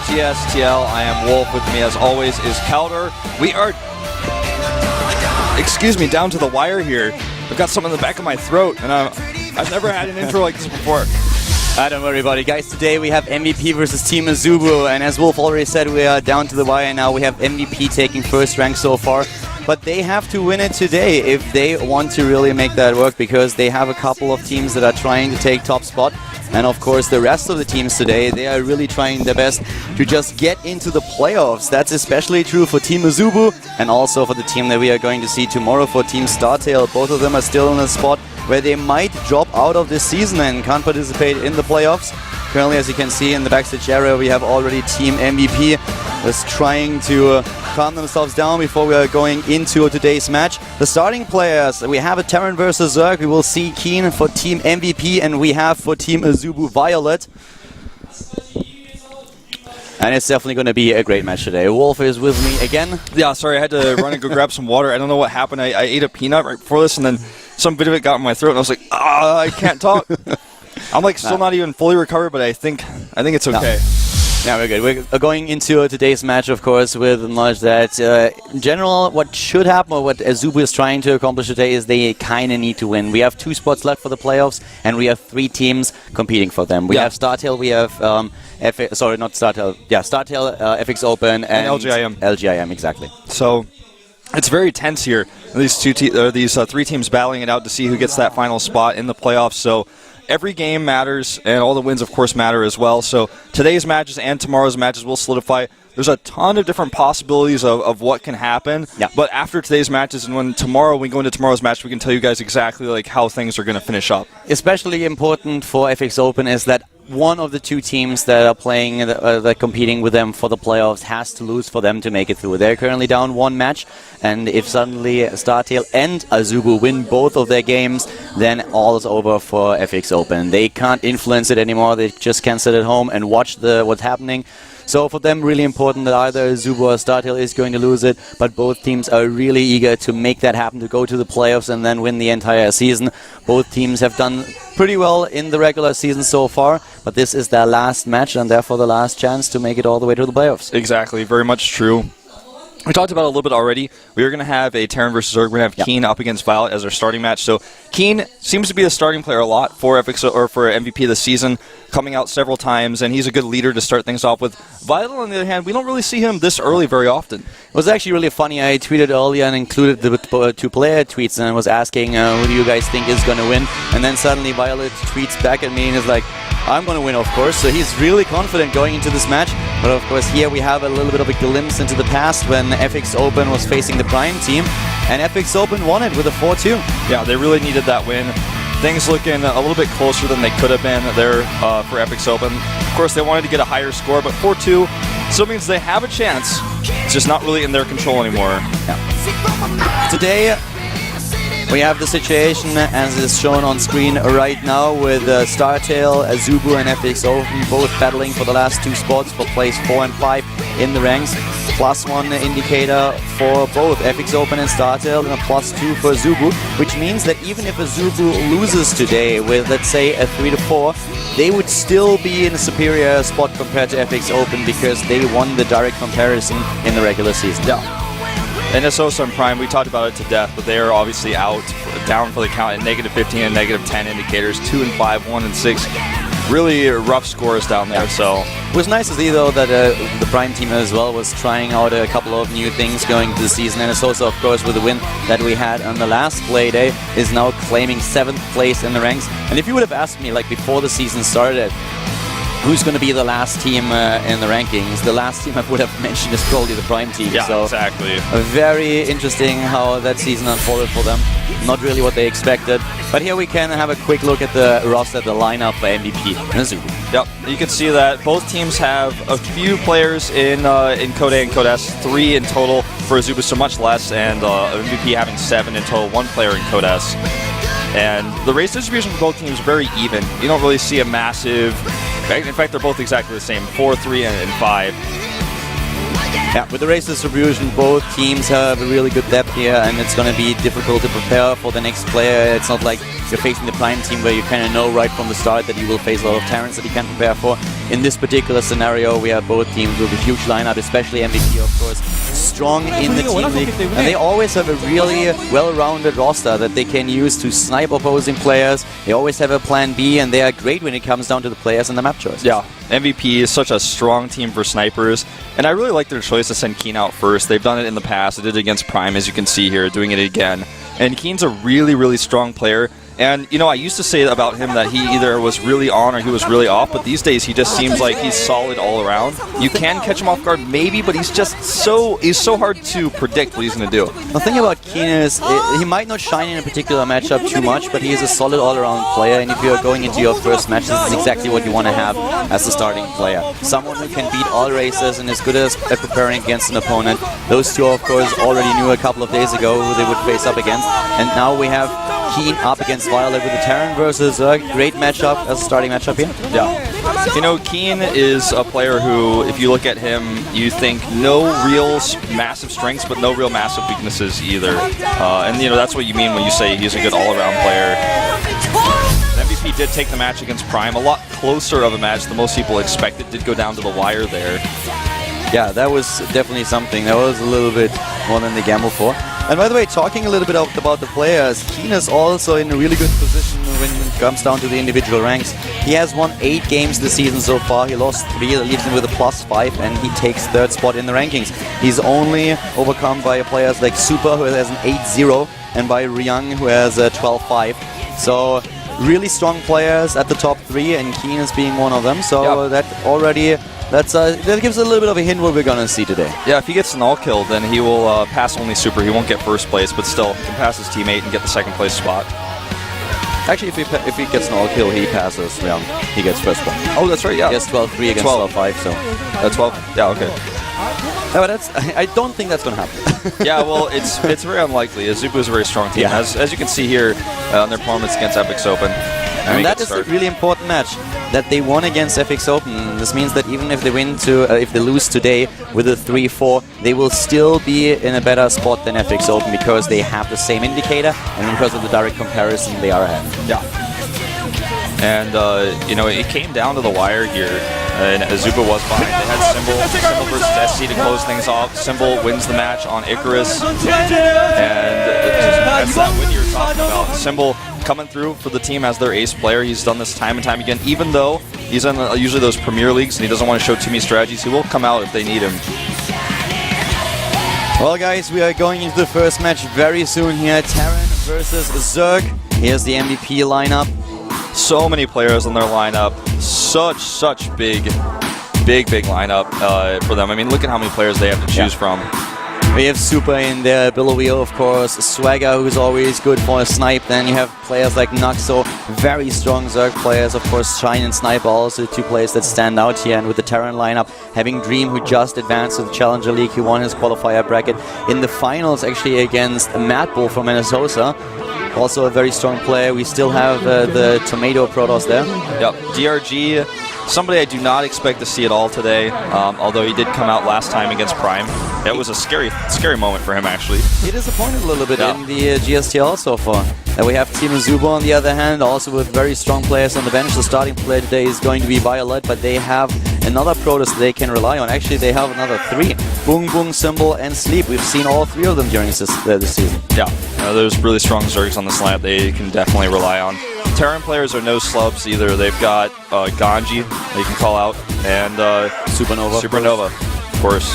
GSTL. I am Wolf. With me, as always, is Calder. We are, excuse me, down to the wire here. I've got something in the back of my throat, and I've never had an intro like this before. Don't worry about it, guys. Today we have MVP versus Team AZUBU, and as Wolf already said, we are down to the wire now. We have MVP taking first rank so far, but they have to win it today if they want to really make that work, because they have a couple of teams that are trying to take top spot. And of course, the rest of the teams today, they are really trying their best to just get into the playoffs. That's especially true for Team AZUBU and also for the team that we are going to see tomorrow for Team StarTale. Both of them are still in a spot where they might drop out of this season and can't participate in the playoffs. Currently, as you can see in the backstage area, we have already Team MVP that's trying to calm themselves down before we are going into today's match. The starting players, we have a Terran versus Zerg. We will see Keen for Team MVP, and we have for Team AZUBU Violet. And it's definitely going to be a great match today. Wolf is with me again. Yeah, sorry, I had to run and go grab some water. I don't know what happened. I ate a peanut right before this, and then some bit of it got in my throat, and I was like, I can't talk. I'm like still not even fully recovered, but I think it's okay. Yeah, we're good. We're going into today's match, of course, with the knowledge that in general, what should happen, or what AZUBU is trying to accomplish today, is they kind of need to win. We have 2 spots left for the playoffs, and we have 3 teams competing for them. We have StarTale, we have StarTale, FX Open, and LGIM. LGIM, exactly. So it's very tense here. These 3 teams battling it out to see who gets that final spot in the playoffs. So every game matters, and all the wins, of course, matter as well. So today's matches and tomorrow's matches will solidify. There's a ton of different possibilities of what can happen. Yeah. But after today's matches, and when we go into tomorrow's match, we can tell you guys exactly like how things are going to finish up. Especially important for FX Open is that one of the 2 teams that are playing, that competing with them for the playoffs, has to lose for them to make it through. They're currently down 1 match, and if suddenly StarTale and AZUBU win both of their games, then all is over for FX Open. They can't influence it anymore. They just can sit at home and watch what's happening. So for them, really important that either AZUBU or StarTale is going to lose it, but both teams are really eager to make that happen, to go to the playoffs and then win the entire season. Both teams have done pretty well in the regular season so far, but this is their last match and therefore the last chance to make it all the way to the playoffs. Exactly, very much true. We talked about it a little bit already. We are going to have a Terran versus Zerg. We're going to have Keen up against Violet as our starting match. So Keen seems to be the starting player a lot for FX or for MVP this season, coming out several times, and he's a good leader to start things off with. Violet, on the other hand, we don't really see him this early very often. It was actually really funny. I tweeted earlier and included the 2-player tweets and was asking who do you guys think is going to win, and then suddenly Violet tweets back at me and is like, I'm going to win, of course. So he's really confident going into this match. But of course, here we have a little bit of a glimpse into the past when FX Open was facing the Prime team, and FX Open won it with a 4-2. Yeah, they really needed that win. Things looking a little bit closer than they could have been there for FX Open. Of course, they wanted to get a higher score, but 4-2 still means they have a chance. It's just not really in their control anymore. Yeah. Today, we have the situation as is shown on screen right now with StarTale, AZUBU and FX Open both battling for the last 2 spots for place 4 and 5 in the ranks. +1 indicator for both FX Open and StarTale and a +2 for AZUBU, which means that even if AZUBU loses today with, let's say, a 3-4, they would still be in a superior spot compared to FX Open because they won the direct comparison in the regular season. Yeah. And SOS and Prime, we talked about it to death, but they are obviously down for the count at -15 and -10 indicators, 2 and 5, 1 and 6. Really rough scores down there. So it was nice to see, though, that the Prime team as well was trying out a couple of new things going into the season, and SOS, of course, with the win that we had on the last play day, is now claiming 7th place in the ranks. And if you would have asked me, like before the season started, who's going to be the last team in the rankings, the last team I would have mentioned is probably the Prime team. Yeah, so exactly. Very interesting how that season unfolded for them. Not really what they expected. But here we can have a quick look at the roster, the lineup for MVP and AZUBU. Yep, you can see that both teams have a few players in Code A and Code S, 3 in total for AZUBU, so much less, and MVP having 7 in total, 1 player in Code S. And the race distribution for both teams is very even. You don't really see a massive... In fact, they're both exactly the same, 4, 3, and 5. Yeah, with the race distribution, both teams have a really good depth here, and it's going to be difficult to prepare for the next player. It's not like you're facing the Prime team where you kind of know right from the start that you will face a lot of Terrans that you can prepare for. in this particular scenario, we have both teams with a huge lineup, especially MVP, of course, strong in the team league. And they always have a really well-rounded roster that they can use to snipe opposing players. They always have a plan B, and they are great when it comes down to the players and the map choices. Yeah, MVP is such a strong team for snipers, and I really like their choice to send Keen out first. They've done it in the past. They did it against Prime, as you can see here, doing it again. And Keen's a really, really strong player. And, you know, I used to say about him that he either was really on or he was really off, but these days he just seems like he's solid all around. You can catch him off guard maybe, but he's just so hard to predict what he's going to do. The thing about Keen is he might not shine in a particular matchup too much, but he is a solid all-around player, and if you're going into your first match, this is exactly what you want to have as a starting player. Someone who can beat all races and is good at preparing against an opponent. Those two, of course, already knew a couple of days ago who they would face up against, and now we have Keen up against Violet with the Terran versus great matchup as a starting matchup here. Yeah. You know, Keen is a player who, if you look at him, you think no real massive strengths, but no real massive weaknesses either. And, you know, that's what you mean when you say he's a good all-around player. The MVP did take the match against Prime. A lot closer of a match than most people expected. Did go down to the wire there. Yeah, that was definitely something. That was a little bit more than they gambled for. And by the way, talking a little bit about the players, Keen is also in a really good position when it comes down to the individual ranks. He has won 8 games this season so far. He lost 3, that leaves him with a +5, and he takes 3rd spot in the rankings. He's only overcome by players like Super, who has an 8-0, and by Ryung, who has a 12-5. So really strong players at the top 3, and Keen is being one of them. So that already... that gives a little bit of a hint what we're going to see today. Yeah, if he gets an all-kill, then he will pass only Super. He won't get first place, but still can pass his teammate and get the 2nd place spot. Actually, if he gets an all-kill, he passes. Yeah, he gets first spot. Oh, that's right, yeah. He has 12-3 against 12-5, so... 12? Yeah, okay. No, but I don't think that's going to happen. Yeah, well, it's very unlikely. AZUBU is a very strong team, as you can see here on their performance against FX Open. And that is a really important match that they won against FX Open. This means that even if they if they lose today with a 3-4, they will still be in a better spot than FX Open because they have the same indicator, and because of the direct comparison, they are ahead. Yeah. And, you know, it came down to the wire here, and AZUBU was behind. They had Symbol versus SC to close things off. Symbol wins the match on Icarus, and that's that win you're talking about. Symbol coming through for the team as their ace player. He's done this time and time again, even though he's in usually those Premier Leagues and he doesn't want to show too many strategies. He will come out if they need him. Well, guys, we are going into the first match very soon here. Terran versus Zerg. Here's the MVP lineup. So many players on their lineup. Such big lineup for them. I mean, look at how many players they have to choose from. We have Super in there, Billowheel, of course, Swagger, who's always good for a snipe. Then you have players like Nuxo, very strong Zerg players, of course, Shine and Sniper, also 2 players that stand out here. And with the Terran lineup, having Dream, who just advanced to the Challenger League, he won his qualifier bracket in the finals, actually, against Mad Bull from Minnesota. Also a very strong player. We still have the Tomato Protoss there. Yep, DRG, somebody I do not expect to see at all today, although he did come out last time against Prime. It was a scary moment for him, actually. He disappointed a little bit in the GSTL so far. And we have Team AZUBU on the other hand, also with very strong players on the bench. The starting player today is going to be Violet, but they have another Protoss they can rely on. Actually, they have another 3. Boong Boong, Symbol, and Sleep. We've seen all 3 of them during this season. Yeah, there's really strong Zergs on this lineup they can definitely rely on. Terran players are no slubs either. They've got Ganji they can call out, and Supernova, of course.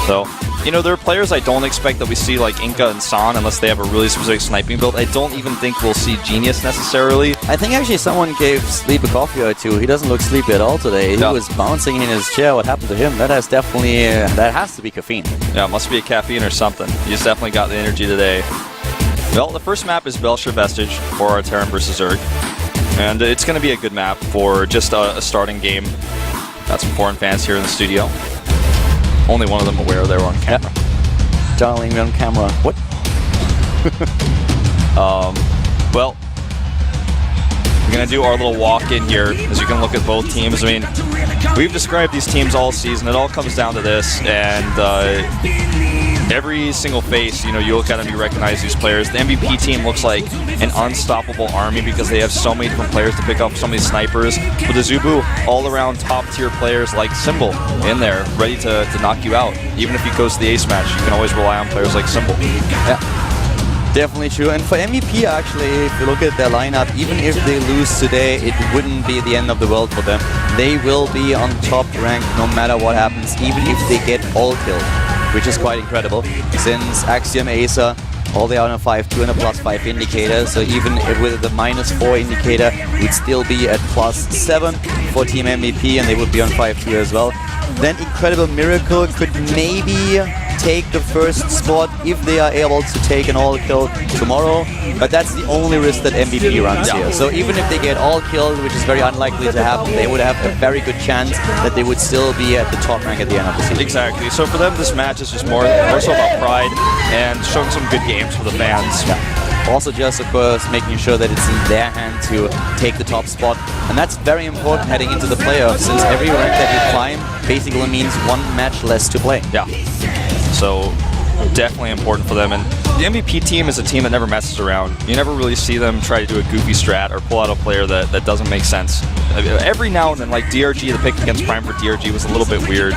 So, you know, there are players I don't expect that we see, like Inca and San, unless they have a really specific sniping build. I don't even think we'll see Genius necessarily. I think actually someone gave Sleep a coffee or 2. He doesn't look sleepy at all today. He was bouncing in his chair. What happened to him? That has definitely, that has to be caffeine. Yeah, it must be a caffeine or something. He's definitely got the energy today. Well, the first map is Belcher Vestige for our Terran versus Zerg. And it's going to be a good map for just a starting game. Got some foreign fans here in the studio. Only one of them aware they were on camera. Yep. Darling, on camera. What? Well, We're going to do our little walk-in here, as you can look at both teams. I mean, we've described these teams all season. It all comes down to this, and every single face, you look at them, you recognize these players. The MVP team looks like an unstoppable army because they have so many different players to pick up, so many snipers. With AZUBU, all-around top-tier players like Symbol in there, ready to knock you out. Even if you goes to the ace match, you can always rely on players like Symbol. Yeah. Definitely true. And for MVP, actually, if you look at their lineup, even if they lose today, it wouldn't be the end of the world for them. They will be on top rank no matter what happens, even if they get all killed, which is quite incredible, since Axiom, Acer, all they are on a 5-2 and a +5 indicator, so even with the -4 indicator, we'd still be at +7 for Team MVP, and they would be on 5-2 as well. Then Incredible Miracle could maybe take the first spot if they are able to take an all kill tomorrow, but that's the only risk that MVP runs here. So even if they get all killed, which is very unlikely to happen, they would have a very good chance that they would still be at the top rank at the end of the season. Exactly. So for them, this match is just more so about pride and showing some good games for the fans. Yeah. Also just, of course, making sure that it's in their hand to take the top spot. And that's very important heading into the playoffs, since every rank that you climb basically means one match less to play. Yeah. So definitely important for them. And the MVP team is a team that never messes around. You never really see them try to do a goofy strat or pull out a player that doesn't make sense. Every now and then, like DRG, the pick against Prime for DRG was a little bit weird,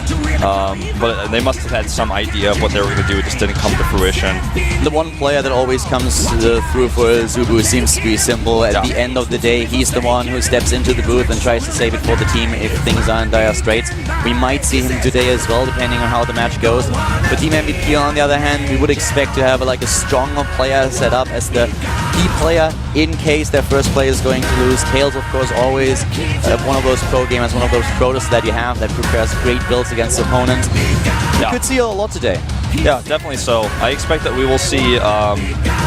but they must have had some idea of what they were going to do. It just didn't come to fruition. The one player that always comes through for AZUBU seems to be Symbol. At the end of the day, he's the one who steps into the booth and tries to save it for the team if things are in dire straits. We might see him today as well, depending on how the match goes. For Team MVP, on the other hand, we would expect to have a stronger player set up as the key player in case their first player is going to lose. Tails, of course, always one of those pro gamers, one of those protos that you have that prepares great builds against opponents. We could see a lot today. Yeah, definitely so. I expect that we will see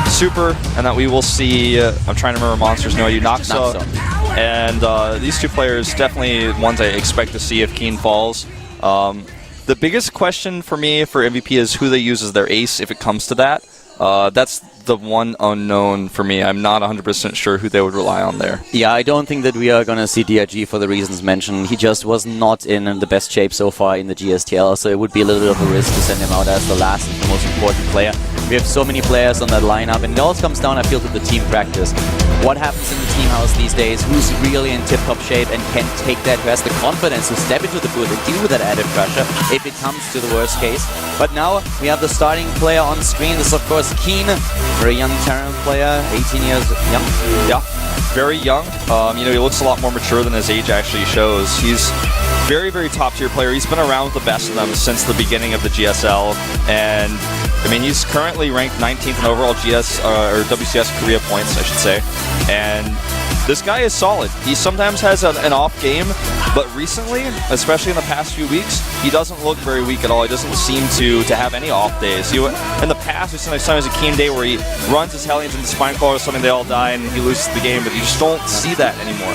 Super, and that we will see, I'm trying to remember monsters, Naxa. And these two players, definitely ones I expect to see if Keen falls. The biggest question for me for MVP is who they use as their ace if it comes to that. That's the one unknown for me. I'm not 100% sure who they would rely on there. Yeah, I don't think that we are going to see DRG for the reasons mentioned. He just was not in the best shape so far in the GSTL, so it would be a little bit of a risk to send him out as the last and the most important player. We have so many players on that lineup, and it all comes down, I feel, to the team practice. What happens in the team house these days? Who's really in tip-top shape and can take that, who has the confidence to step into the booth and deal with that added pressure if it comes to the worst case. But now we have the starting player on screen. This is, of course, Keen, very young Terran player, 18 years young. Yeah, very young. He looks a lot more mature than his age actually shows. He's very, very top-tier player. He's been around with the best of them since the beginning of the GSL, and I mean, he's currently ranked 19th in overall or WCS Korea points, I should say. And this guy is solid. He sometimes has an off game, but recently, especially in the past few weeks, he doesn't look very weak at all. He doesn't seem to have any off days. In the past, we've seen sometimes a Keen day where he runs his Hellions into Spineclaw or something, they all die, and he loses the game, but you just don't see that anymore.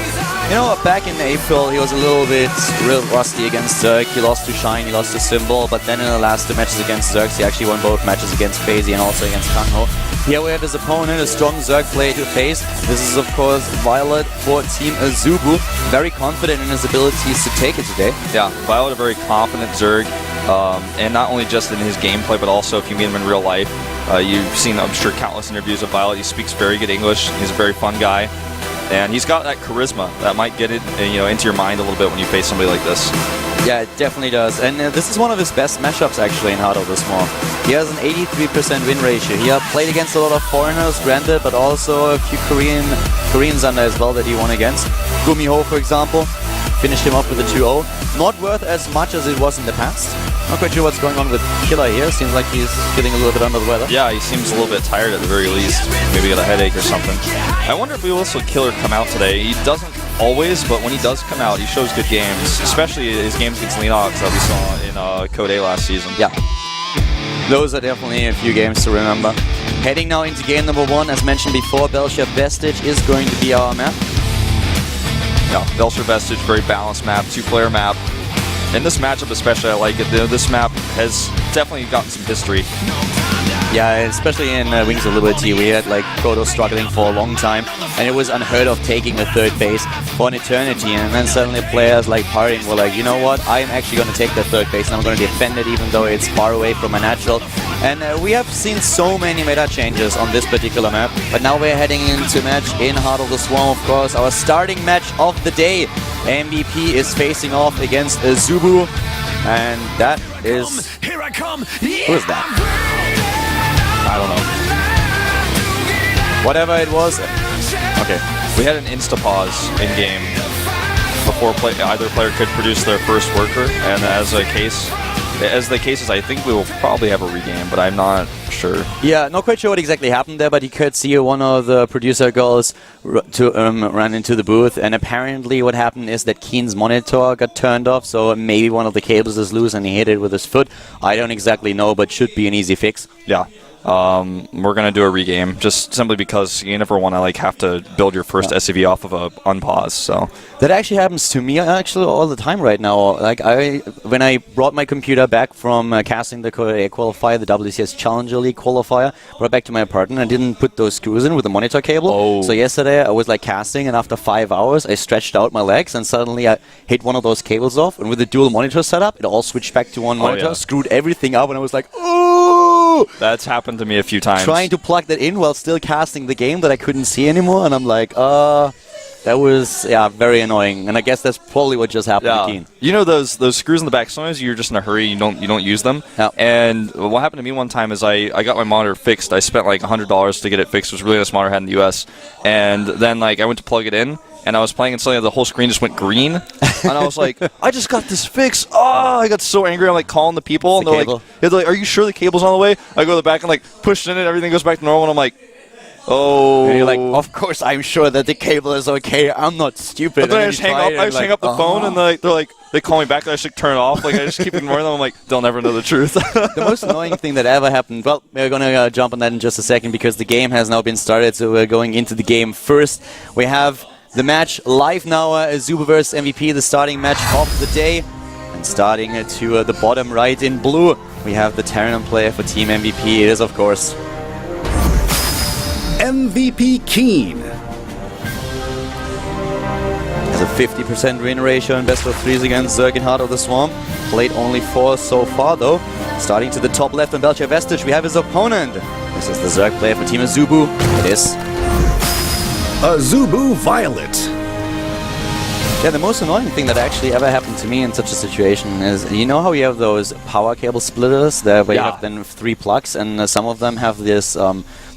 Back in April, he was a little bit real rusty against Zerg. He lost to Shine, he lost to Symbol, but then in the last two matches against Zergs, he actually won both matches against FaZe and also against Kangho. Here we have his opponent, a strong Zerg player to face. This is, of course, Violet for Team AZUBU. Very confident in his abilities to take it today. Yeah, Violet, a very confident Zerg, and not only just in his gameplay, but also if you meet him in real life. You've seen, I'm sure, countless interviews of Violet. He speaks very good English. He's a very fun guy. And he's got that charisma that might get it, into your mind a little bit when you face somebody like this. Yeah, it definitely does. And this is one of his best matchups, actually, in Heart of the Swarm. He has an 83% win ratio. He played against a lot of foreigners, granted, but also a few Koreans under as well that he won against. Gumiho, for example, finished him off with a 2-0. Not worth as much as it was in the past. Not quite sure what's going on with Killer here. Seems like he's feeling a little bit under the weather. Yeah, he seems a little bit tired at the very least. Maybe got a headache or something. I wonder if we will see Killer come out today. He doesn't always, but when he does come out, he shows good games, especially his games against Leanox that we saw in Code A last season. Yeah. Those are definitely a few games to remember. Heading now into game number 1, as mentioned before, Belcher Vestige is going to be our map. Yeah, Belcher Vestige, very balanced map, 2-player map. In this matchup especially, I like it. This map has definitely gotten some history. Yeah, especially in Wings of Liberty, we had like Proto struggling for a long time, and it was unheard of taking a third base for an eternity. And then suddenly players like Parting were like, you know what, I'm actually going to take the third base and I'm going to defend it even though it's far away from my natural. And we have seen so many meta changes on this particular map, but now we're heading into match in Heart of the Swarm, of course, our starting match of the day. MVP is facing off against AZUBU, and that is... Here I come. Who is that? I don't know. Whatever it was. Okay. We had an insta-pause in-game before either player could produce their first worker, and as the case is, I think we will probably have a regame, but I'm not sure. Yeah, not quite sure what exactly happened there, but you could see one of the producer girls run into the booth, and apparently what happened is that Keen's monitor got turned off, so maybe one of the cables is loose and he hit it with his foot. I don't exactly know, but should be an easy fix. Yeah. We're gonna do a regame just simply because you never want to like have to build your first SCV off of a unpause. So that actually happens to me actually all the time right now. Like when I brought my computer back from casting the Korea qualifier, the WCS Challenger League qualifier, brought it back to my apartment. I didn't put those screws in with the monitor cable. Oh. So yesterday I was like casting, and after 5 hours I stretched out my legs, and suddenly I hit one of those cables off. And with the dual monitor setup, it all switched back to one monitor, yeah. Screwed everything up, and I was like, oh! That's happened to me a few times. Trying to plug that in while still casting the game that I couldn't see anymore, and I'm like, that was very annoying. And I guess that's probably what just happened to Keen. You know those screws in the back. Sometimes you're just in a hurry. You don't use them. Yeah. And what happened to me one time is I got my monitor fixed. I spent like $100 to get it fixed. It was a really nice monitor I had in the US. And then like I went to plug it in. And I was playing, and suddenly the whole screen just went green. And I was like, I just got this fixed. Oh, I got so angry. I'm like calling the people. And they're like, are you sure the cable's on the way? I go to the back and like push in it. Everything goes back to normal. And I'm like, oh. And you're like, of course I'm sure that the cable is okay. I'm not stupid. But then I just hang up the phone, and they call me back. And I just like, turn it off. Like I just keep ignoring them. I'm like, they'll never know the truth. The most annoying thing that ever happened. Well, we're gonna jump on that in just a second because the game has now been started. So we're going into the game first. We have the match live now, AZUBU vs MVP, the starting match of the day. And starting to the bottom right in blue, we have the Terran player for Team MVP. It is, of course, MVP Keen. Has a 50% win ratio in best of threes against Zerg in Heart of the Swarm. Played only 4 so far, though. Starting to the top left on Belcher Vestige, we have his opponent. This is the Zerg player for Team AZUBU. It is AZUBU Violet. Yeah, the most annoying thing that actually ever happened to me in such a situation is, you know how you have those power cable splitters there where you have then 3 plugs, and some of them have this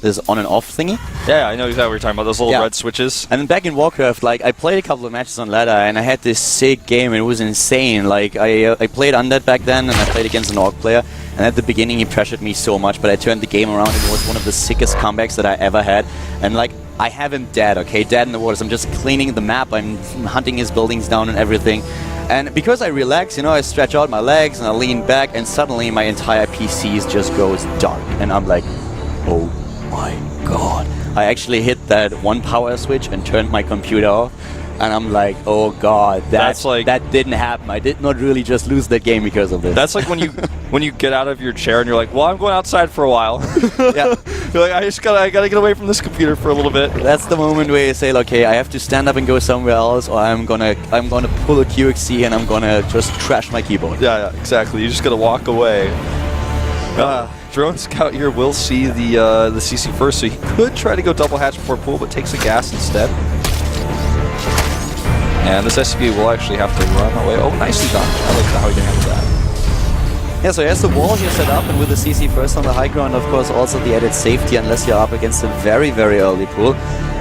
this on and off thingy? Yeah, I know exactly what you're talking about, those little red switches. And then back in Warcraft, like, I played a couple of matches on ladder, and I had this sick game, and it was insane. Like, I played Undead back then, and I played against an Orc player, and at the beginning he pressured me so much, but I turned the game around, and it was one of the sickest comebacks that I ever had. And like, I have him dead, okay? Dead in the waters. I'm just cleaning the map. I'm hunting his buildings down and everything. And because I relax, you know, I stretch out my legs and I lean back, and suddenly my entire PC just goes dark. And I'm like, oh my god. I actually hit that one power switch and turned my computer off. And I'm like, oh god, that didn't happen. I did not really just lose that game because of this. That's like when you get out of your chair and you're like, well, I'm going outside for a while. Yeah. You're like, I gotta get away from this computer for a little bit. That's the moment where you say, okay, I have to stand up and go somewhere else, or I'm gonna pull a QXC and I'm gonna just trash my keyboard. Yeah, exactly. You just gotta walk away. Drone Scout here will see the CC first, so he could try to go double hatch before pool, but takes a gas instead. And this SCV will actually have to run away. Oh, nicely done. I like how he can handle that. Yeah, so he has the wall here set up, and with the CC first on the high ground, of course, also the added safety, unless you're up against a very, very early pool.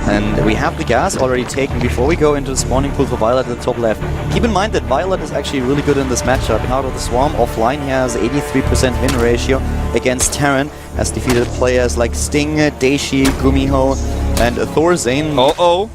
And we have the gas already taken before we go into the spawning pool for Violet at the top left. Keep in mind that Violet is actually really good in this matchup. In Out of the Swarm, offline, he has 83% win ratio against Terran. Has defeated players like Sting, Daishi, Gumiho, and Thorzane. Uh-oh.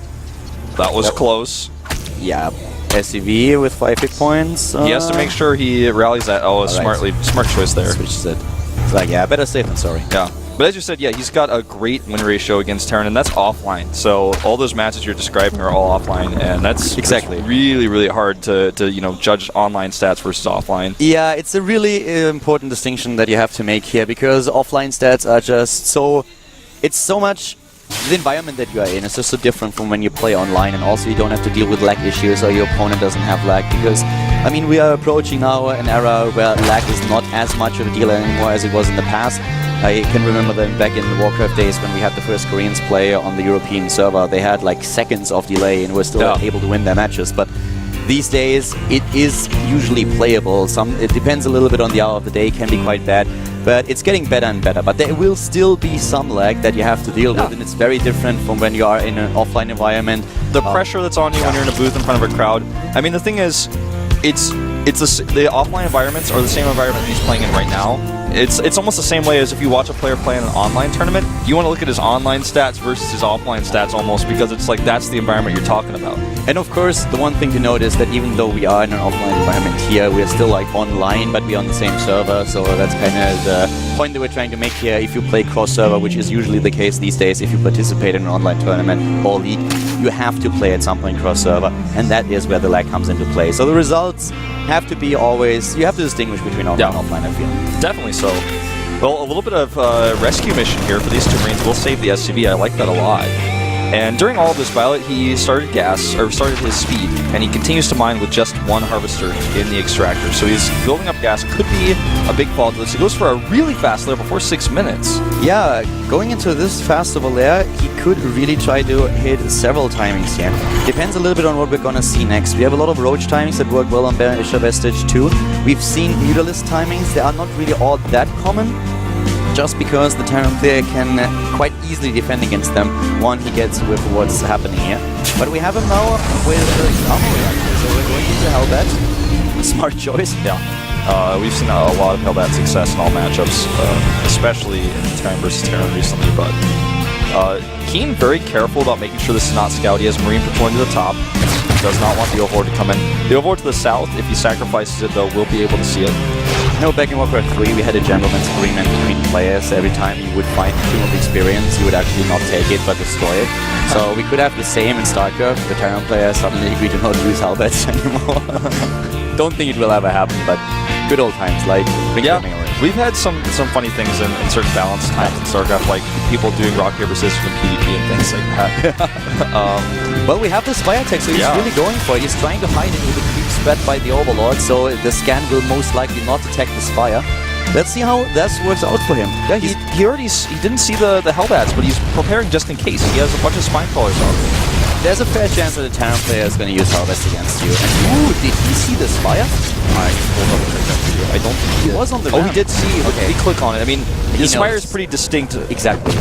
That was close. Yeah, SCV with 5 hit points. He has to make sure he rallies that. Oh, smart choice there. Switches it. It's like, yeah, better safe than sorry. Yeah. But as you said, yeah, he's got a great win ratio against Terran, and that's offline. So all those matches you're describing are all offline, and that's exactly really, really hard to judge online stats versus offline. Yeah, it's a really important distinction that you have to make here, because offline stats are just so... It's so much... The environment that you are in is just so different from when you play online, and also you don't have to deal with lag issues or your opponent doesn't have lag, because, I mean, we are approaching now an era where lag is not as much of a deal anymore as it was in the past. I can remember them back in the Warcraft days when we had the first Koreans play on the European server. They had like seconds of delay and were still able to win their matches, but these days it is usually playable. It depends a little bit on the hour of the day, can be quite bad. But it's getting better and better. But there will still be some lag that you have to deal with, and it's very different from when you are in an offline environment. The pressure that's on you when you're in a booth in front of a crowd. I mean, the thing is, the offline environments are the same environment he's playing in right now. It's almost the same way as if you watch a player play in an online tournament. You want to look at his online stats versus his offline stats almost, because it's like that's the environment you're talking about. And of course, the one thing to note is that even though we are in an offline environment here, we're still like online, but we're on the same server. So that's kind of the point that we're trying to make here. If you play cross-server, which is usually the case these days, if you participate in an online tournament or league, you have to play at some point cross-server, and that is where the lag comes into play. So the results have to be always... You have to distinguish between online and offline, I feel. Definitely so. Well, a little bit of rescue mission here for these two Marines will save the SCV. I like that a lot. And during all of this pilot, he started his speed, and he continues to mine with just one harvester in the extractor. So he's building up gas. Could be a big fall to this. He goes for a really fast layer before 6 minutes. Yeah, going into this fast of a layer, he could really try to hit several timings here. Depends a little bit on what we're gonna see next. We have a lot of roach timings that work well on Isha Vestige too. We've seen Mutalisk timings. They are not really all that common, just because the Terran player can quite easily defend against them once he gets with what's happening here. But we have him now with the armor reactor, so we're going into Hellbat. Smart choice. Yeah. We've seen a lot of Hellbat success in all matchups, especially in Terran versus Terran recently, but Keen very careful about making sure this is not scout. He has Marine patrolling to the top. Does not want the Overlord to come in. The Overlord to the south, if he sacrifices it though, will be able to see it. No, back in Warcraft 3 we had a gentleman's agreement between players. Every time you would find a Tomb of Experience, you would actually not take it but destroy it. So we could have the same in StarCraft. The Terran player suddenly agreed to not use Hellbats anymore. Don't think it will ever happen, but good old times, like we've had some funny things in certain balance times in StarCraft, like people doing rock paper scissors from PvP and things like that. Well, we have the Spire tech, so he's really going for it. He's trying to hide it with a creep spread by the Overlord, so the scan will most likely not detect the Spire. Let's see how that works out for him. Yeah, he didn't see the Hellbats, but he's preparing just in case. He has a bunch of spine crawlers on. There's a fair chance that the Terran player is going to use Hellbats against you. And ooh, did he see the Spire? I don't think he was on the ramp. Oh, he did see. Okay. Did he click on it? I mean, the Spire is pretty distinct. Exactly.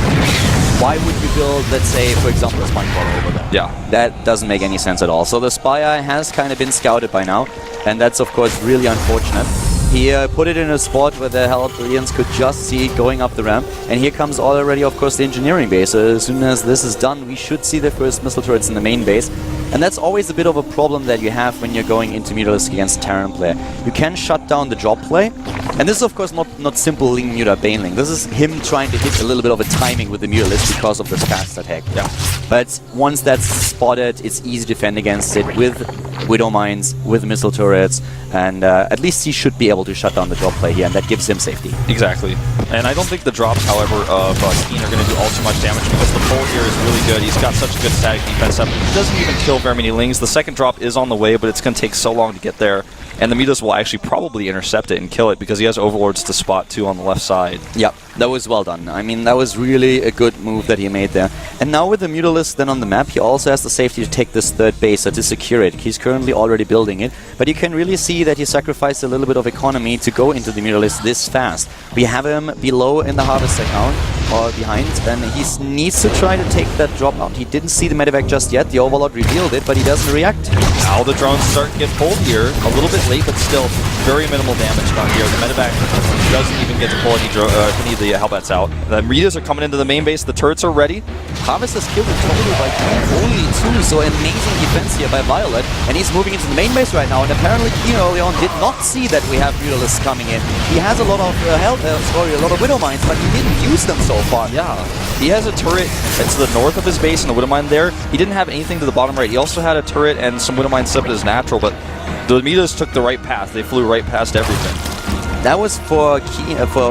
Why would you build, let's say, for example, a spine crawler over there? Yeah. That doesn't make any sense at all. So the Spire has kind of been scouted by now, and that's, of course, really unfortunate. He put it in a spot where the Hellions could just see it going up the ramp. And here comes already, of course, the engineering base. So as soon as this is done, we should see the first missile turrets in the main base. And that's always a bit of a problem that you have when you're going into Mutalisk against a Terran player. You can shut down the drop play. And this is, of course, not simple Ling Muta Baneling. This is him trying to hit a little bit of a timing with the Mutalisk because of this fast attack. Yeah. But once that's spotted, it's easy to defend against it with Widow Mines, with missile turrets, and at least he should be able to shut down the drop play here, and that gives him safety. Exactly. And I don't think the drops, however, of Keen are going to do all too much damage, because the pull here is really good. He's got such a good static defense up. He doesn't even kill very many Lings. The second drop is on the way, but it's going to take so long to get there. And the Mutas will actually probably intercept it and kill it, because he has Overlords to spot too on the left side. Yep, that was well done. I mean, that was really a good move that he made there. And now with the Mutalisk then on the map, he also has the safety to take this third base or to secure it. He's currently already building it, but you can really see that he sacrificed a little bit of economy to go into the Mutalisk this fast. We have him below in the Harvest account, or behind, and he needs to try to take that drop out. He didn't see the medevac just yet. The Overlord revealed it, but he doesn't react. Now the drones start to get pulled here, a little bit late, but still very minimal damage down here. The medevac doesn't even get to pull any of the Hellbats out. The Maritas are coming into the main base. The turrets are ready. Harvest has killed in total by only 2, so amazing defense here by Violet, and he's moving into the main base right now, and apparently Keen early on did not see that we have Mutalisks coming in. He has a lot of a lot of Widow Mines, but he didn't use them so well fought. Yeah, he has a turret that's to the north of his base and the Widow Mine there. He didn't have anything to the bottom right. He also had a turret and some Widow Mine set up as natural, but the Mitas took the right path. They flew right past everything. That was for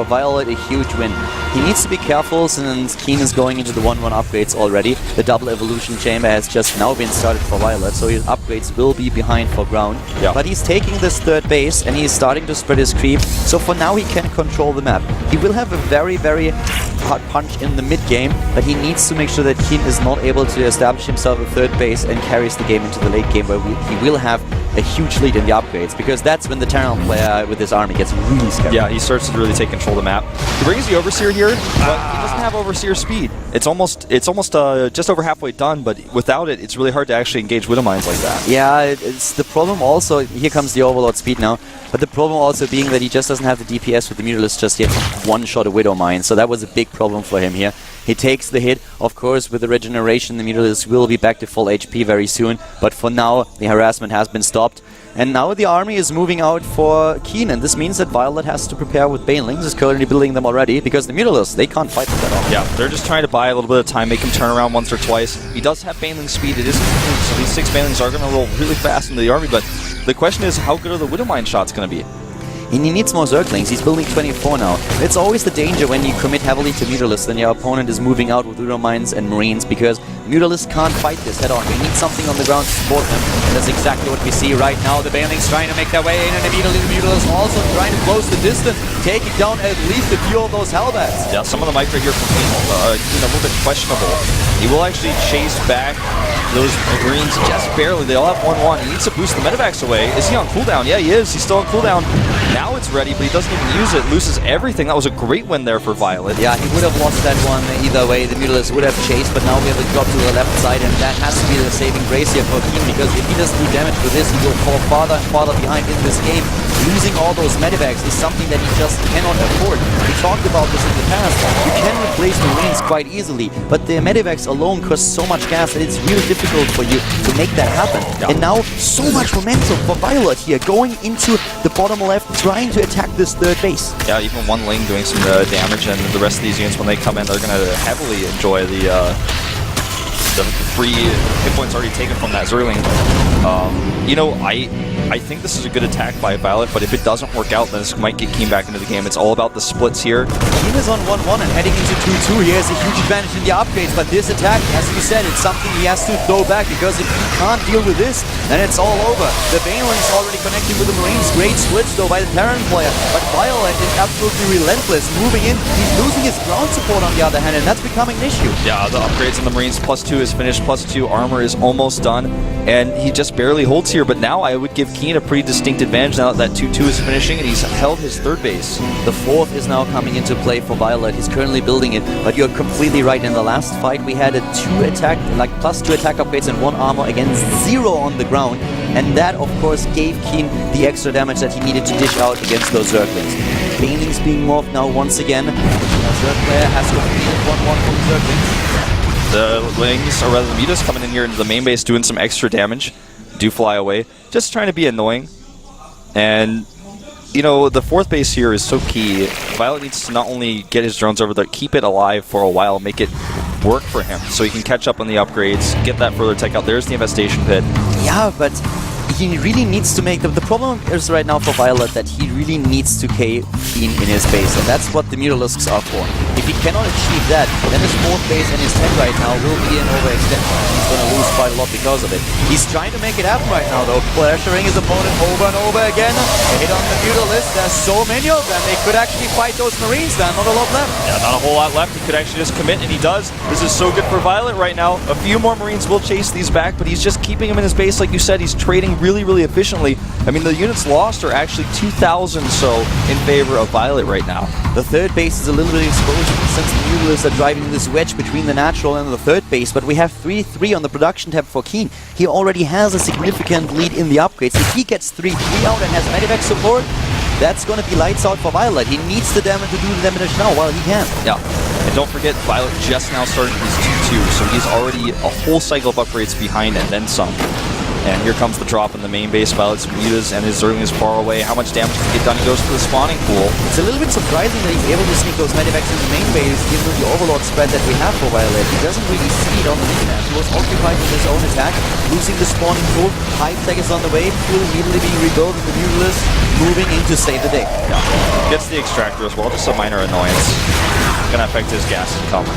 Violet a huge win. He needs to be careful since Keen is going into the 1-1 upgrades already. The double evolution chamber has just now been started for Violet, so his upgrades will be behind for ground. Yeah. But he's taking this third base and he's starting to spread his creep, so for now he can control the map. He will have a very, very hard punch in the mid game, but he needs to make sure that Keen is not able to establish himself a third base and carries the game into the late game where he will have a huge lead in the upgrades, because that's when the Terran player with his army gets really scary. Yeah, he starts to really take control of the map. He brings the Overseer here, but he doesn't have Overseer speed. It's almost just over halfway done, but without it, it's really hard to actually engage Widow Mines like that. Yeah, it's the problem also, here comes the Overlord speed now, but the problem also being that he just doesn't have the DPS with the Mutalisk just yet one-shot a Widow Mine, so that was a big problem for him here. He takes the hit, of course with the regeneration the Mutalisk will be back to full HP very soon, but for now the harassment has been stopped. And now the army is moving out for Keen, and this means that Violet has to prepare with Banelings, is currently building them already, because the Mutalisks, they can't fight them at all. Yeah, they're just trying to buy a little bit of time, make him turn around once or twice. He does have Baneling speed, it is confused, so these 6 Banelings are going to roll really fast into the army, but the question is, how good are the Widow Mine shots going to be? And he needs more Zerglings. He's building 24 now. It's always the danger when you commit heavily to Mutalisks and your opponent is moving out with Widow Mines and Marines, because Mutalisks can't fight this head on. We need something on the ground to support them. And that's exactly what we see right now. The Banelings trying to make their way in, and immediately the Mutalisks also trying to close the distance, taking down at least a few of those Hellbats. Yeah, some of the micro here from a little bit questionable. He will actually chase back those Marines just barely. They all have 1-1. He needs to boost the medevacs away. Is he on cooldown? Yeah, he is. He's still on cooldown. Now it's ready, but he doesn't even use it. Loses everything. That was a great win there for Violet. Yeah, he would have lost that one either way. The Mutalisks would have chased, but now we have a drop to the left side, and that has to be the saving grace here for Keen, because if he doesn't do damage with this, he will fall farther and farther behind in this game. Losing all those medevacs is something that he just cannot afford. We talked about this in the past. You can replace Marines quite easily, but the medevacs alone cost so much gas that it's really difficult for you to make that happen. Yeah. And now, so much momentum for Violet here, going into the bottom left, trying to attack this third base. Yeah, even one lane doing some damage, and the rest of these units, when they come in, they're going to heavily enjoy the free hit points already taken from that Zerling. You know, I think this is a good attack by Violet, but if it doesn't work out, then this might get Keen back into the game. It's all about the splits here. Keen is on 1-1 and heading into 2-2. He has a huge advantage in the upgrades, but this attack, as you said, it's something he has to throw back, because if he can't deal with this, then it's all over. The Banelings already connecting with the Marines. Great splits though by the Terran player, but Violet is absolutely relentless. Moving in, he's losing his ground support on the other hand, and that's becoming an issue. Yeah, the upgrades in the Marines, +2 is finished, +2 armor is almost done, and he just barely holds here, but now I would give Keen a pretty distinct advantage now that 2-2 is finishing, and he's held his third base. The fourth is now coming into play for Violet. He's currently building it, but you're completely right. In the last fight, we had a +2 attack upgrades and 1 armor against 0 on the ground, and that, of course, gave Keen the extra damage that he needed to dish out against those Zerglings. Banelings being morphed now once again. The Zerg player has completed 1-1 from Zerglings. The Lings, or rather the Mutas, coming in here into the main base doing some extra damage. Do fly away. Just trying to be annoying. And, you know, the fourth base here is so key. Violet needs to not only get his drones over there, keep it alive for a while, make it work for him, so he can catch up on the upgrades, get that further tech out. There's the infestation pit. Yeah, but he really needs to make... The problem is right now for Violet that he really needs to K Keen in his base, and that's what the Mutalisks are for. If he cannot achieve that, then his fourth base and his tech right now will be an overextension, and he's going to lose quite a lot because of it. He's trying to make it happen right now, though, pressuring his opponent over and over again. Hit on the Mutalist, there's so many of them, they could actually fight those Marines there, not a lot left. Yeah, not a whole lot left. He could actually just commit, and he does. This is so good for Violet right now. A few more Marines will chase these back, but he's just keeping them in his base, like you said. He's trading really, really efficiently. I mean, the units lost are actually 2,000 so in favor of Violet right now. The third base is a little bit exposed since the Mutalists are driving this wedge between the natural and the third base, but we have 3-3 on the production tab for Keen. He already has a significant lead in the upgrades. If he gets 3-3 out and has medevac support, that's going to be lights out for Violet. He needs the damage to do the damage now while he can. Yeah. And don't forget, Violet just now started his 2-2, so he's already a whole cycle of upgrades behind and then some. And here comes the drop in the main base. Violet's mutas and is Zerling is far away. How much damage can get done? He goes for the spawning pool. It's a little bit surprising that he's able to sneak those medivacs in the main base, given the overlord spread that we have for Violet. He doesn't really see it on the minimap. He was occupied with his own attack, losing the spawning pool. High tech is on the way. Pool immediately being rebuilt, and the Mutalisk moving in to save the day. Yeah. Gets the extractor as well. Just a minor annoyance. Gonna affect his gas income.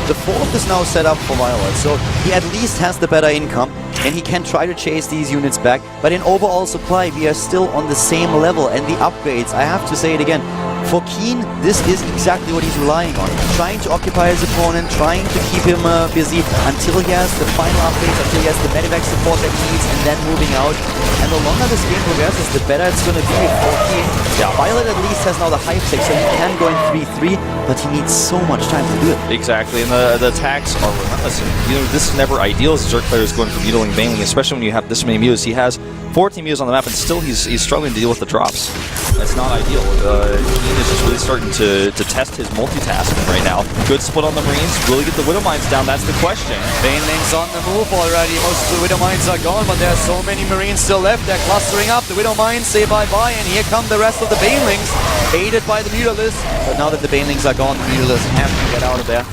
The fourth is now set up for Violet, so he at least has the better income, and he can try to chase these units back. But in overall supply, we are still on the same level, and the upgrades, I have to say it again, for Keen, this is exactly what he's relying on. Trying to occupy his opponent, trying to keep him busy until he has the final upgrades, until he has the medivac support that he needs, and then moving out. And the longer this game progresses, the better it's going to be for Keen. Yeah. Violet at least has now the hive tech, so he can go in 3-3, but he needs so much time to do it. Exactly, and the attacks are relentless. You know, this is never ideal as Zerg player is going for mutaling mainly, especially when you have this many mutas. He has 14 mutas on the map, and still he's struggling to deal with the drops. That's not ideal. Keen is just really starting to test his multitasking right now. Good split on the Marines. Will he get the Widow Mines down? That's the question. Banelings on the move already. Most of the Widow Mines are gone, but there are so many Marines still left. They're clustering up. The Widow Mines say bye-bye, and here come the rest of the Banelings, aided by the Mutalisk. But now that the Banelings are gone, the Mutalisk have to get out of there.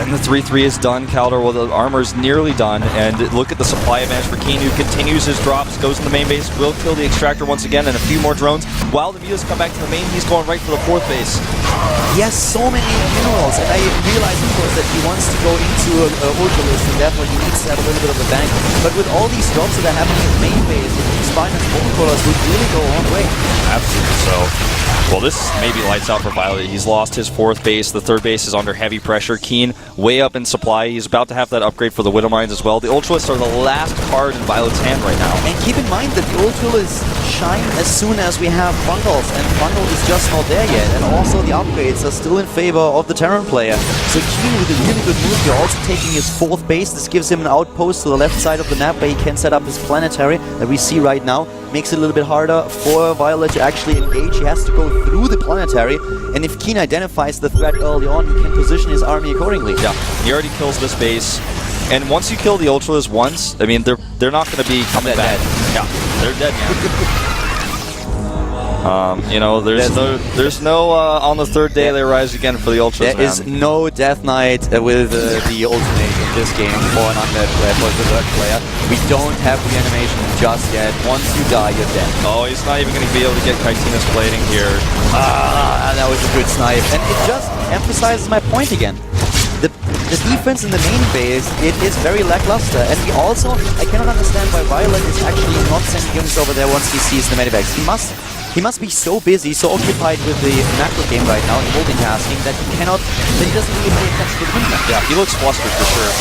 And the 3-3 is done, Caldor. Well, the armor's nearly done, and look at the supply advantage for Keen, who continues his drops, goes in the main base, will kill the extractor once again, and a few more drones. While the mutas come back to the main, he's going right for the fourth base. He has so many minerals, and I realize, of course, that he wants to go into Ultralist, and therefore he needs to have a little bit of a bank. But with all these drops that are happening in the main base, these finest bone crawlers would really go a long way. Absolutely so. Well, this maybe lights out for Violet. He's lost his fourth base. The third base is under heavy pressure. Keen, way up in supply. He's about to have that upgrade for the Widow Mines as well. The Ultralists are the last card in Violet's hand right now. And keep in mind that the Ultralists shine as soon as we have bundles, and bundle is just not there yet. And also the upgrades are still in favor of the Terran player. So Keen with a really good move here, also taking his fourth base. This gives him an outpost to the left side of the map where he can set up his planetary that we see right now. Makes it a little bit harder for Violet to actually engage. He has to go through the planetary, and if Keen identifies the threat early on, he can position his army accordingly. Yeah, he already kills this base, and once you kill the Ultras once, I mean, they're not going to be coming back. Yeah, they're dead now. You know, there's no on the third day they rise again for the Ultras. There is no Death Knight with the ultimate in this game for an undead player, for the Zerg player. We don't have reanimation just yet. Once you die, you're dead. Oh, he's not even going to be able to get Kaitina's plating here. Ah, that was a good snipe. And it just emphasizes my point again. The defense in the main base, it is very lackluster. And we also, I cannot understand why Violet is actually not sending units over there once he sees the medivacs. He must be so busy, so occupied with the macro game right now, and multitasking, that he doesn't really pay attention to the minimap. Yeah, he looks flustered for sure.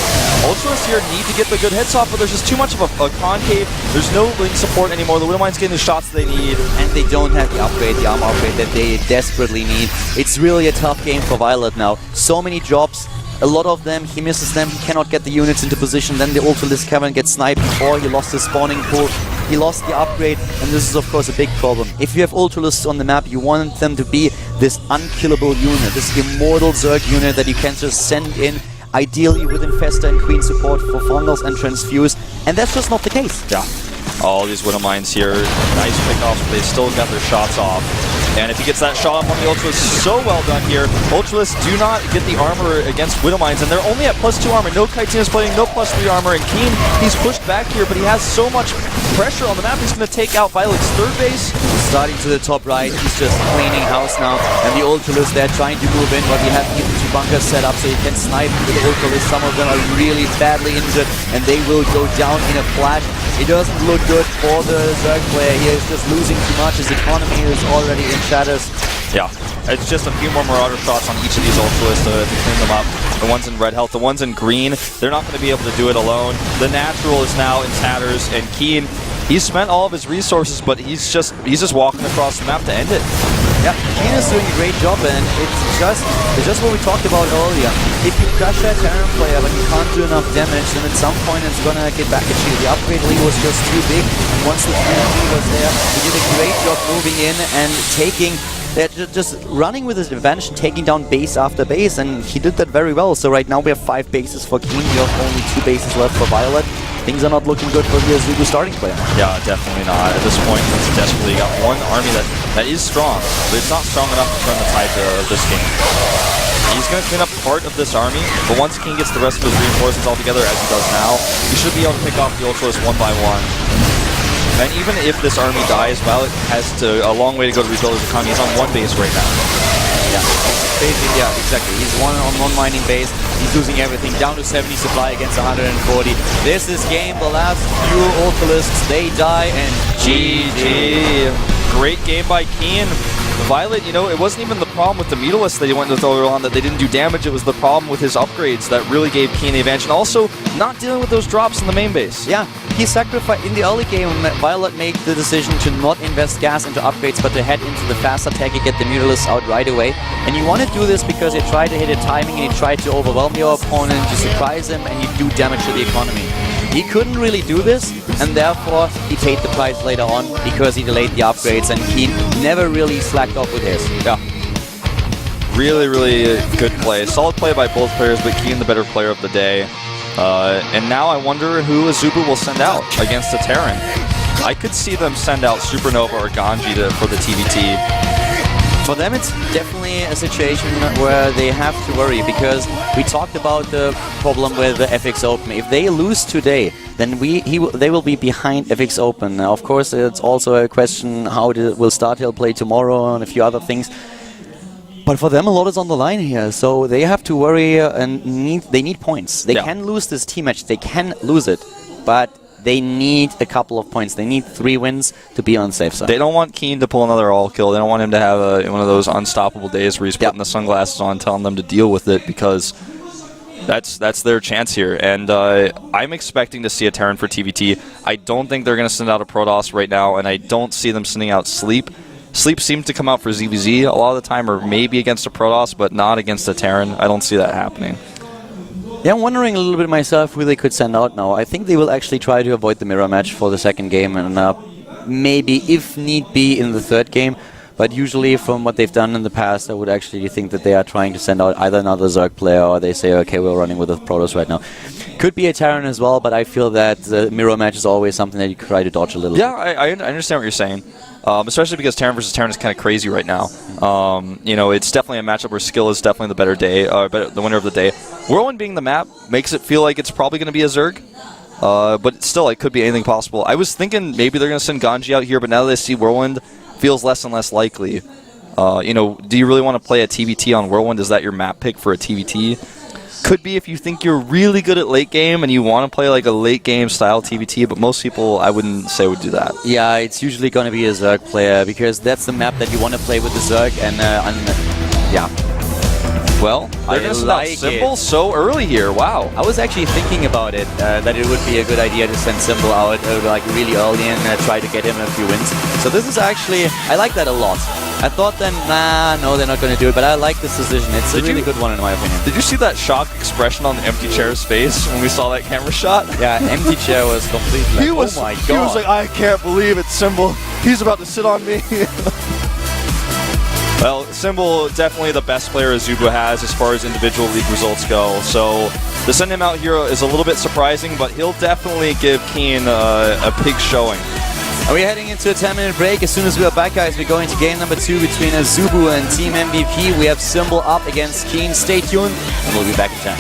Ultras here need to get the good hits off, but there's just too much of a concave. There's no link support anymore. The Widow Mine's getting the shots they need. And they don't have the upgrade, the armor upgrade that they desperately need. It's really a tough game for Violet now. So many drops. A lot of them, he misses them, he cannot get the units into position, then the Ultralisk Cavern gets sniped before, he lost his spawning pool, he lost the upgrade, and this is of course a big problem. If you have Ultralisks on the map, you want them to be this unkillable unit, this immortal Zerg unit that you can just send in, ideally with Infestor and Queen support for Fondles and Transfuse, and that's just not the case. Yeah. All these Widow Mines here, nice pickoffs, but they still got their shots off. And if he gets that shot off on the Ultras, so well done here. Ultras do not get the armor against Widow Mines, and they're only at +2 armor. No Kaitina's plating, no +3 armor, and Keen, he's pushed back here, but he has so much pressure on the map, he's going to take out Violet's third base. Starting to the top right, he's just cleaning house now, and the Ultralists, they're trying to move in, but we have even 2 bunkers set up, so you can snipe with the Ultralists. Some of them are really badly injured, and they will go down in a flash. It doesn't look good for the Zerg player. He is just losing too much. His economy is already in shatters. Yeah, it's just a few more Marauder shots on each of these Ultralists to clean them up. The ones in red health, the ones in green, they're not going to be able to do it alone. The natural is now in tatters, and Keen, he's spent all of his resources, but he's just walking across the map to end it. Yeah, Keen is doing a great job, and it's just what we talked about earlier. If you crush that Terran player, but you can't do enough damage, then at some point it's gonna get back at you. The upgrade lead was just too big, and once the PNP was there, he did a great job moving in and taking. They're just running with his advantage and taking down base after base, and he did that very well. So right now we have 5 bases for Keen, we have only 2 bases left for Violet. things are not looking good for the AZUBU starting player. Yeah, definitely not. At this point, he's desperately got one army that is strong, but it's not strong enough to turn the tide of this game. He's going to clean up part of this army, but once King gets the rest of his reinforcements all together, as he does now, he should be able to pick off the Ultras one by one. And even if this army dies, Violet has a long way to go to rebuild his economy. He's on one base right now. Yeah, basically, yeah, exactly. He's on one mining base. He's losing everything, down to 70 supply against 140. This is game. The last few Ultralists, they die, and GG. Great game by Keen. Violet, you know, it wasn't even the problem with the Mutalisk that he went with earlier on that they didn't do damage. It was the problem with his upgrades that really gave Keen the advantage. And also, not dealing with those drops in the main base. Yeah, he sacrificed in the early game. Violet made the decision to not invest gas into upgrades, but to head into the fast attack and get the Mutalisk out right away. And you want to do this because you try to hit a timing and you try to overwhelm your opponent, you surprise him, and you do damage to the economy. He couldn't really do this, and therefore he paid the price later on because he delayed the upgrades, and he never really slacked off with his. Yeah. Really, really good play. Solid play by both players, but Keen the better player of the day. And now I wonder who AZUBU will send out against the Terran. I could see them send out Supernova or Ganji for the TVT. For them, it's definitely a situation where they have to worry, because we talked about the problem with the FX Open. If they lose today, then they will be behind FX Open. Now, of course, it's also a question how will StarTale play tomorrow and a few other things. But for them, a lot is on the line here, so they have to worry and they need points. They can lose this team match, they can lose it, but they need a couple of points. They need 3 wins to be on safe side. They don't want Keen to pull another all kill. They don't want him to have one of those unstoppable days where he's putting the sunglasses on, telling them to deal with it, because that's their chance here. And I'm expecting to see a Terran for TVT. I don't think they're going to send out a Protoss right now, and I don't see them sending out Sleep. Sleep seems to come out for ZVZ a lot of the time, or maybe against a Protoss, but not against a Terran. I don't see that happening. Yeah, I'm wondering a little bit myself who they could send out now. I think they will actually try to avoid the mirror match for the second game, and maybe, if need be, in the third game. But usually, from what they've done in the past, I would actually think that they are trying to send out either another Zerg player, or they say, okay, we're running with a Protoss right now. Could be a Terran as well, but I feel that the mirror match is always something that you try to dodge a little bit. Yeah, I understand what you're saying. Especially because Terran versus Terran is kind of crazy right now. You know, it's definitely a matchup where skill is definitely the better day, the winner of the day. Whirlwind being the map makes it feel like it's probably going to be a Zerg, but still, it could be anything possible. I was thinking maybe they're going to send Ganji out here, but now that I see Whirlwind, feels less and less likely. You know, do you really want to play a TVT on Whirlwind? Is that your map pick for a TVT? Could be if you think you're really good at late game and you want to play like a late game style TVT, but most people I wouldn't say would do that. Yeah, it's usually going to be a Zerg player, because that's the map that you want to play with the Zerg, and yeah. Well, they're going to send out Symbol so early here. Wow. I was actually thinking about it, that it would be a good idea to send Symbol out like really early and try to get him a few wins. So this is actually, I like that a lot. I thought then, no, they're not going to do it, but I like this decision. It's a really good one in my opinion. Did you see that shocked expression on the empty chair's face when we saw that camera shot? Yeah, empty chair was completely like, oh my god. He was like, I can't believe it, Symbol. He's about to sit on me. Well, Symbol definitely the best player AZUBU has as far as individual league results go. So to send him out here is a little bit surprising, but he'll definitely give Keen a big showing. And we're heading into a 10-minute break. As soon as we are back, guys, we're going to game number 2 between AZUBU and Team MVP. We have Symbol up against Keen. Stay tuned, and we'll be back in 10.